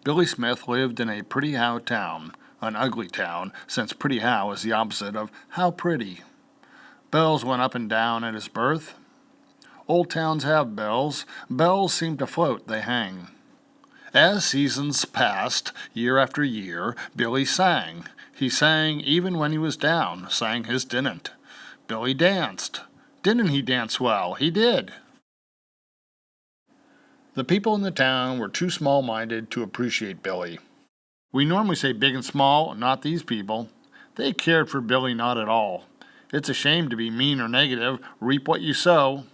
Billy Smith lived in a pretty how town, an ugly town, since pretty how is the opposite of how pretty. Bells went up and down at his birth. Old towns have bells. Bells seem to float, they hang. As seasons passed, year after year, Billy sang. He sang even when he was down, sang his didn't. Billy danced. Didn't he dance well? He did. The people in the town were too small-minded to appreciate Billy. We normally say big and small, not these people. They cared for Billy not at all. It's a shame to be mean or negative, reap what you sow.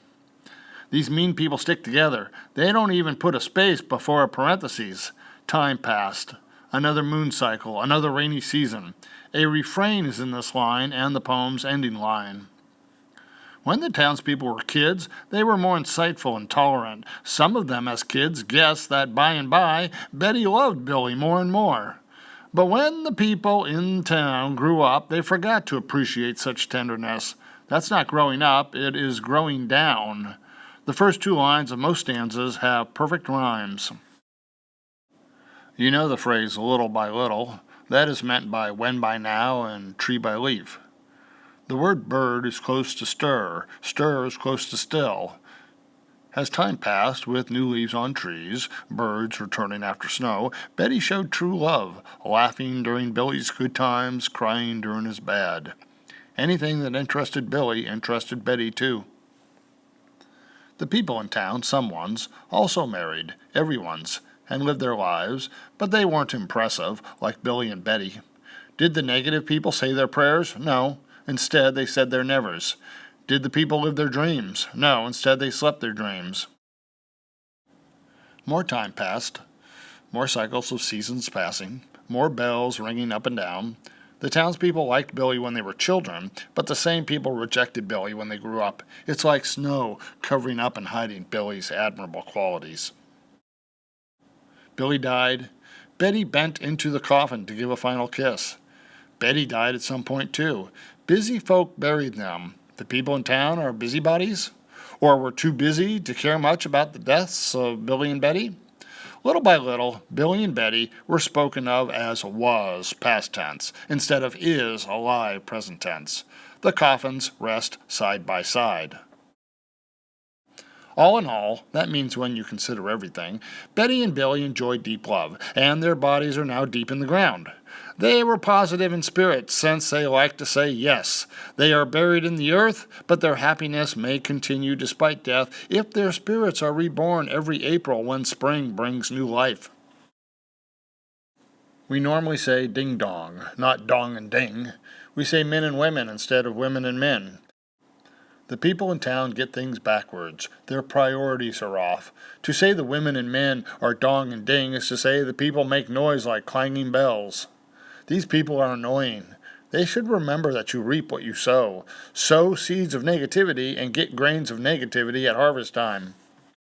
These mean people stick together. They don't even put a space before a parenthesis. Time passed. Another moon cycle, another rainy season. A refrain is in this line and the poem's ending line. When the townspeople were kids, they were more insightful and tolerant. Some of them, as kids, guessed that by and by, Betty loved Billy more and more. But when the people in town grew up, they forgot to appreciate such tenderness. That's not growing up, it is growing down. The first two lines of most stanzas have perfect rhymes. You know the phrase little by little. That is meant by when by now and tree by leaf. The word bird is close to stir. Stir is close to still. As time passed, with new leaves on trees, birds returning after snow, Betty showed true love, laughing during Billy's good times, crying during his bad. Anything that interested Billy interested Betty too. The people in town, some ones, also married, everyone's, and lived their lives, but they weren't impressive, like Billy and Betty. Did the negative people say their prayers? No. Instead, they said their nevers. Did the people live their dreams? No. Instead, they slept their dreams. More time passed, more cycles of seasons passing, more bells ringing up and down. The townspeople liked Billy when they were children, but the same people rejected Billy when they grew up. It's like snow covering up and hiding Billy's admirable qualities. Billy died. Betty bent into the coffin to give a final kiss. Betty died at some point too. Busy folk buried them. The people in town are busybodies? Or were too busy to care much about the deaths of Billy and Betty? Little by little, Billy and Betty were spoken of as was past tense instead of is alive present tense. The coffins rest side by side. All in all, that means when you consider everything, Betty and Billy enjoyed deep love, and their bodies are now deep in the ground. They were positive in spirit, since they like to say yes. They are buried in the earth, but their happiness may continue despite death if their spirits are reborn every April when spring brings new life. We normally say ding-dong, not dong and ding. We say men and women instead of women and men. The people in town get things backwards. Their priorities are off. To say the women and men are dong and ding is to say the people make noise like clanging bells. These people are annoying. They should remember that you reap what you sow. Sow seeds of negativity and get grains of negativity at harvest time.